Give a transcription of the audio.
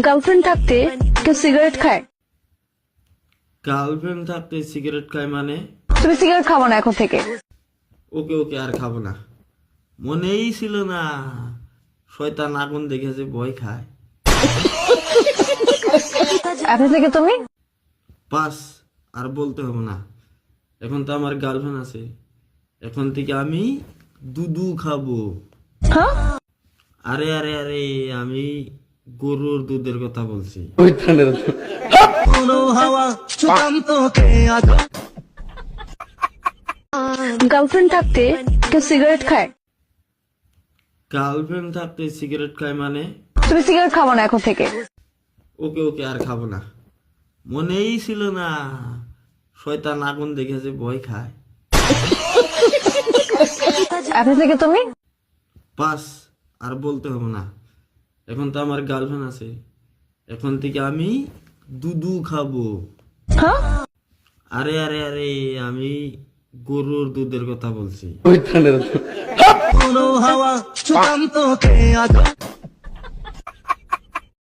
Girlfriend থাকতে কেউ cigarette খায়? গার্লফ্রেন্ড থাকতে সিগারেট খায় মানে? তুমি সিগারেট খাবো না এখন থেকে। ওকে ওকে, আর খাবো না। মনেই ছিল না, শয়তান আগুন দেখেছে ভয় খায়। এখন থেকে তুমি বাস, আর বলতে হবে না। এখন তো আমার গার্লফ্রেন্ড আছে, এখন থেকে আমি দুধু খাবো। হ্যাঁ আরে আরে আরে, আমি গরুর দুধের কথা বলছি। গার্লফ্রেন্ড থাকতে কেউ সিগারেট খায়? গার্লফ্রেন্ড থাকতে সিগারেট খায় মানে? তুমি সিগারেট খাবো না এখন থেকে। ওকে ওকে, আর খাবো না। মনেই ছিল না, শয়তান আগুন দেখেছে ভয় খায়। এখন থেকে তুমি বাস, আর বলতে হবে না। এখন তো আমার গার্লফ্রেন্ড আছে, এখন থেকে আমি দুধু খাবো। হ্যাঁ আরে আরে আরে, আমি গরুর দুধের কথা বলছি।